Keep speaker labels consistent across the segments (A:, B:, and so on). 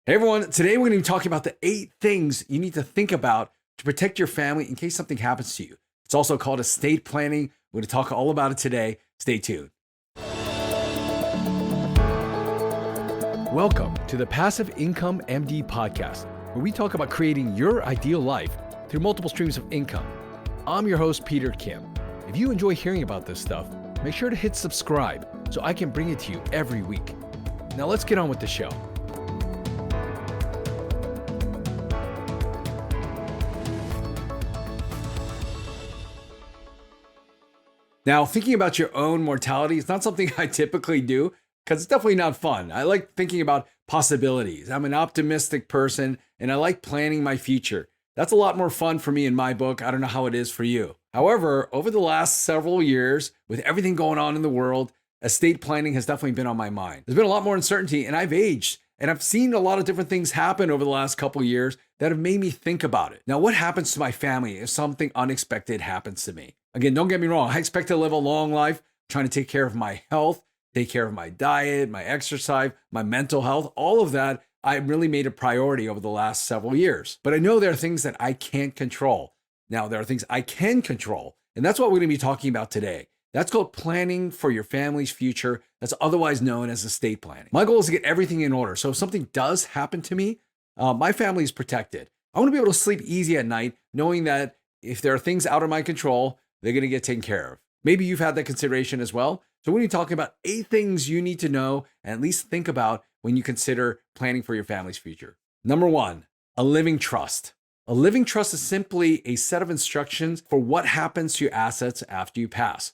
A: Hey everyone, today we're going to be talking about the 8 things you need to think about to protect your family in case something happens to you. It's also called estate planning. We're going to talk all about it today. Stay tuned. Welcome to the Passive Income MD podcast, where we talk about creating your ideal life through multiple streams of income. I'm your host, Peter Kim. If you enjoy hearing about this stuff, make sure to hit subscribe so I can bring it to you every week. Now let's get on with the show. Now, thinking about your own mortality is not something I typically do because it's definitely not fun. I like thinking about possibilities. I'm an optimistic person and I like planning my future. That's a lot more fun for me in my book. I don't know how it is for you. However, over the last several years, with everything going on in the world, estate planning has definitely been on my mind. There's been a lot more uncertainty and I've aged and I've seen a lot of different things happen over the last couple of years that have made me think about it. Now, what happens to my family if something unexpected happens to me? Again, don't get me wrong. I expect to live a long life, trying to take care of my health, take care of my diet, my exercise, my mental health, all of that. I really made a priority over the last several years. But I know there are things that I can't control. Now, there are things I can control. And that's what we're going to be talking about today. That's called planning for your family's future. That's otherwise known as estate planning. My goal is to get everything in order. So if something does happen to me, my family is protected. I want to be able to sleep easy at night, knowing that if there are things out of my control, they're going to get taken care of. Maybe you've had that consideration as well. So we're going to be talking about 8 things you need to know and at least think about when you consider planning for your family's future. Number 1, a living trust. A living trust is simply a set of instructions for what happens to your assets after you pass.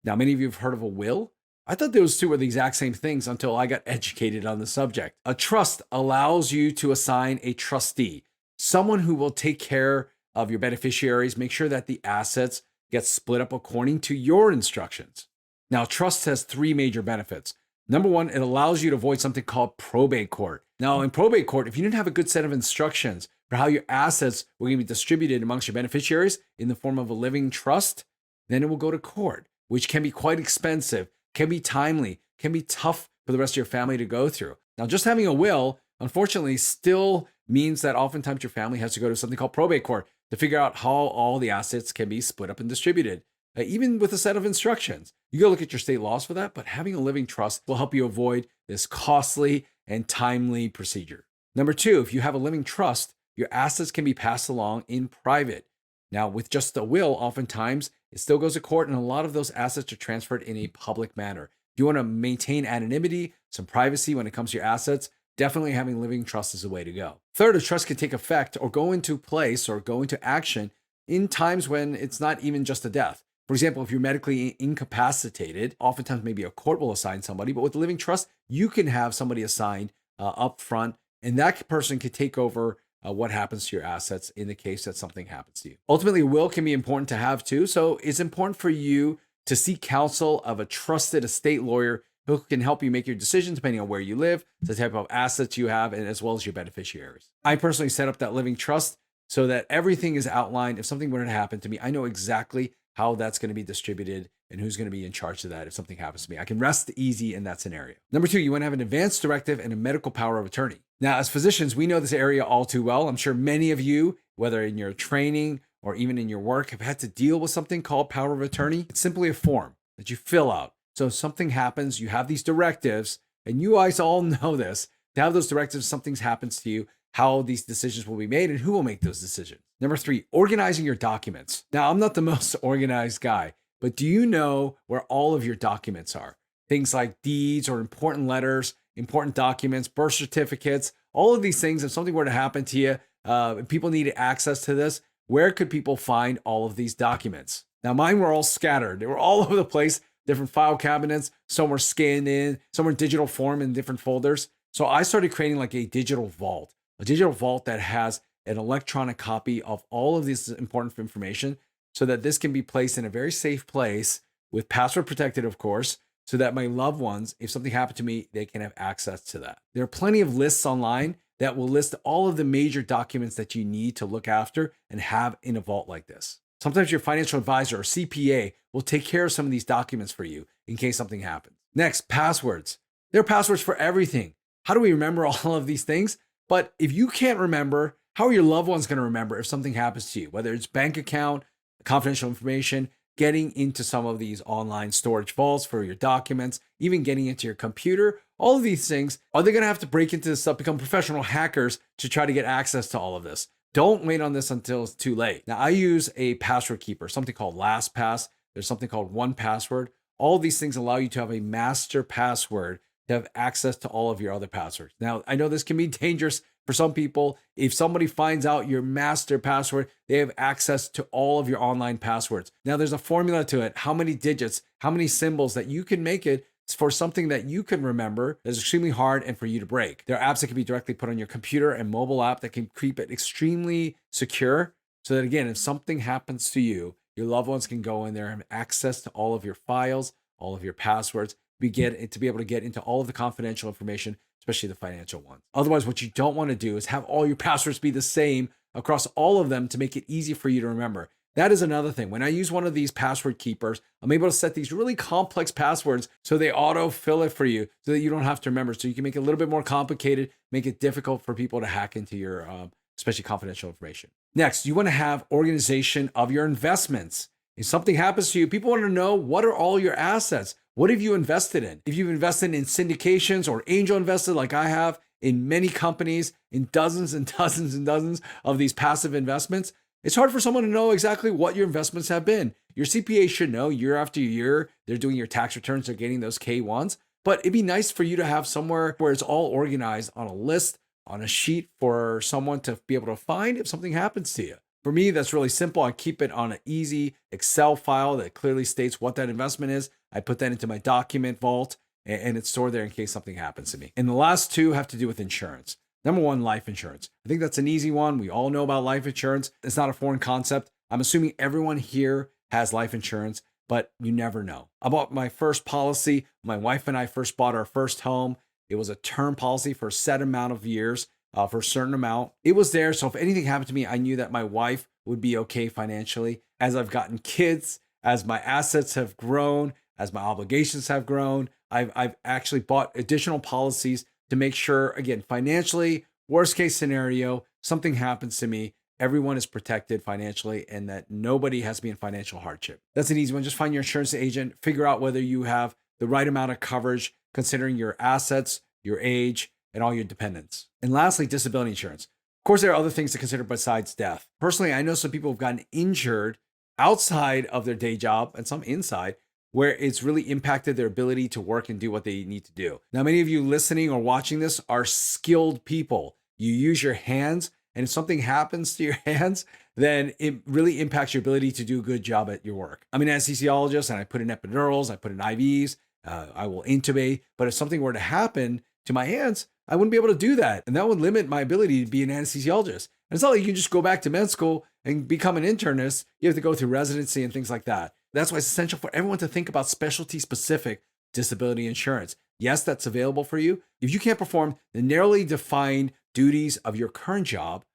A: Now, many of you have heard of a will. I thought those two were the exact same things until I got educated on the subject. A trust allows you to assign a trustee, someone who will take care of your beneficiaries, make sure that the assets get split up according to your instructions. Now, trust has 3 major benefits. Number 1, it allows you to avoid something called probate court. Now, in probate court, if you didn't have a good set of instructions for how your assets were going to be distributed amongst your beneficiaries in the form of a living trust, then it will go to court, which can be quite expensive, can be timely, can be tough for the rest of your family to go through. Now, just having a will, unfortunately, still means that oftentimes your family has to go to something called probate court to figure out how all the assets can be split up and distributed, even with a set of instructions. You go look at your state laws for that, but having a living trust will help you avoid this costly and timely procedure. Number 2, if you have a living trust, your assets can be passed along in private. Now, with just a will, oftentimes it still goes to court and a lot of those assets are transferred in a public manner. If you want to maintain anonymity, some privacy when it comes to your assets, definitely having a living trust is the way to go. Third, a trust can take effect or go into place or go into action in times when it's not even just a death. For example, if you're medically incapacitated, oftentimes maybe a court will assign somebody, but with a living trust, you can have somebody assigned up front, and that person can take over what happens to your assets in the case that something happens to you. Ultimately, a will can be important to have too, so it's important for you to seek counsel of a trusted estate lawyer who can help you make your decisions depending on where you live, the type of assets you have, and as well as your beneficiaries. I personally set up that living trust so that everything is outlined. If something were to happen to me, I know exactly how that's going to be distributed and who's going to be in charge of that if something happens to me. I can rest easy in that scenario. Number 2, you want to have an advance directive and a medical power of attorney. Now, as physicians, we know this area all too well. I'm sure many of you, whether in your training or even in your work, have had to deal with something called power of attorney. It's simply a form that you fill out. So if something happens, you have these directives, and you guys all know this. To have those directives, something happens to you, how these decisions will be made and who will make those decisions. Number 3, organizing your documents. Now, I'm not the most organized guy, but do you know where all of your documents are? Things like deeds or important letters, important documents, birth certificates, all of these things. If something were to happen to you, people needed access to this, where could people find all of these documents? Now, mine were all scattered. They were all over the place, different file cabinets. Some were scanned in, some were in digital form in different folders. So I started creating like a digital vault that has an electronic copy of all of this important information so that this can be placed in a very safe place with password protected, of course, so that my loved ones, if something happened to me, they can have access to that. There are plenty of lists online that will list all of the major documents that you need to look after and have in a vault like this. Sometimes your financial advisor or CPA will take care of some of these documents for you in case something happens. Next, passwords. There are passwords for everything. How do we remember all of these things? But if you can't remember, how are your loved ones going to remember if something happens to you? Whether it's bank account, confidential information, getting into some of these online storage vaults for your documents, even getting into your computer, all of these things, are they going to have to break into this stuff, become professional hackers to try to get access to all of this? Don't wait on this until it's too late. Now, I use a password keeper, something called LastPass. There's something called 1Password. All these things allow you to have a master password to have access to all of your other passwords. Now, I know this can be dangerous for some people. If somebody finds out your master password, they have access to all of your online passwords. Now, there's a formula to it, how many digits, how many symbols that you can make it for something that you can remember that's extremely hard and for you to break. There are apps that can be directly put on your computer and mobile app that can keep it extremely secure so that, again, if something happens to you, your loved ones can go in there and have access to all of your files, all of your passwords, to be able to get into all of the confidential information, especially the financial ones. Otherwise, what you don't want to do is have all your passwords be the same across all of them to make it easy for you to remember. That is another thing. When I use one of these password keepers, I'm able to set these really complex passwords so they auto-fill it for you so that you don't have to remember. So you can make it a little bit more complicated, make it difficult for people to hack into your, especially confidential information. Next, you want to have organization of your investments. If something happens to you, people want to know, what are all your assets? What have you invested in? If you've invested in syndications or angel invested like I have in many companies, in dozens and dozens and dozens of these passive investments, it's hard for someone to know exactly what your investments have been. Your CPA should know year after year. They're doing your tax returns. They're getting those K1s. But it'd be nice for you to have somewhere where it's all organized on a list, on a sheet for someone to be able to find if something happens to you. For me, that's really simple. I keep it on an easy Excel file that clearly states what that investment is. I put that into my document vault and it's stored there in case something happens to me. And the last two have to do with insurance. Number one, life insurance. I think that's an easy one. We all know about life insurance. It's not a foreign concept. I'm assuming everyone here has life insurance, but you never know. I bought my first policy. My wife and I first bought our first home. It was a term policy for a set amount of years, for a certain amount. It was there. So if anything happened to me, I knew that my wife would be okay financially. As I've gotten kids, as my assets have grown, as my obligations have grown, I've actually bought additional policies to make sure, again, financially, worst case scenario, something happens to me, everyone is protected financially and that nobody has to be in financial hardship. That's an easy one. Just find your insurance agent, figure out whether you have the right amount of coverage considering your assets, your age, and all your dependents. And lastly, disability insurance. Of course, there are other things to consider besides death. Personally, I know some people have gotten injured outside of their day job and some inside, where it's really impacted their ability to work and do what they need to do. Now, many of you listening or watching this are skilled people. You use your hands, and if something happens to your hands, then it really impacts your ability to do a good job at your work. I'm an anesthesiologist, and I put in epidurals, I put in IVs, I will intubate, but if something were to happen to my hands, I wouldn't be able to do that, and that would limit my ability to be an anesthesiologist. And it's not like you can just go back to med school and become an internist. You have to go through residency and things like that. That's why it's essential for everyone to think about specialty-specific disability insurance. Yes, that's available for you. If you can't perform the narrowly defined duties of your current job,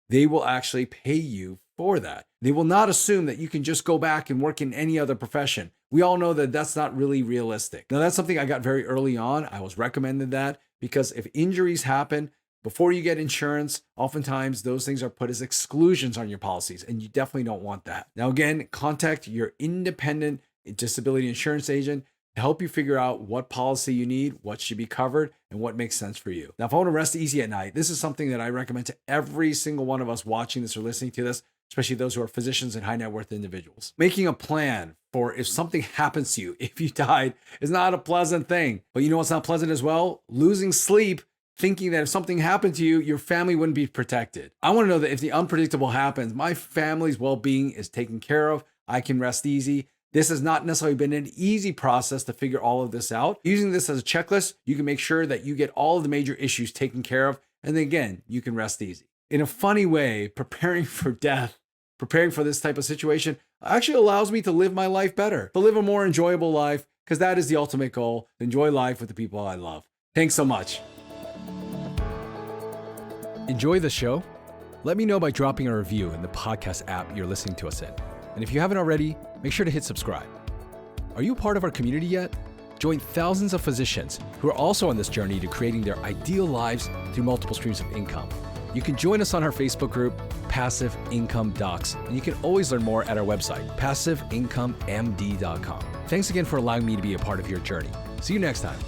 A: they will actually pay you for that. They will not assume that you can just go back and work in any other profession. We all know that that's not really realistic. Now, that's something I got very early on. I was recommended that because if injuries happen, before you get insurance, oftentimes those things are put as exclusions on your policies, and you definitely don't want that. Now, again, contact your independent disability insurance agent to help you figure out what policy you need, what should be covered, and what makes sense for you. Now, if I want to rest easy at night, this is something that I recommend to every single one of us watching this or listening to this, especially those who are physicians and high net worth individuals. Making a plan for if something happens to you, if you died, is not a pleasant thing. But you know what's not pleasant as well? Losing sleep, thinking that if something happened to you, your family wouldn't be protected. I want to know that if the unpredictable happens, my family's well-being is taken care of. I can rest easy. This has not necessarily been an easy process to figure all of this out. Using this as a checklist, you can make sure that you get all of the major issues taken care of. And then again, you can rest easy. In a funny way, preparing for death, preparing for this type of situation actually allows me to live my life better, to live a more enjoyable life, because that is the ultimate goal, to enjoy life with the people I love. Thanks so much. Enjoy the show? Let me know by dropping a review in the podcast app you're listening to us in. And if you haven't already, make sure to hit subscribe. Are you a part of our community yet? Join thousands of physicians who are also on this journey to creating their ideal lives through multiple streams of income. You can join us on our Facebook group, Passive Income Docs, and you can always learn more at our website, passiveincomemd.com. Thanks again for allowing me to be a part of your journey. See you next time.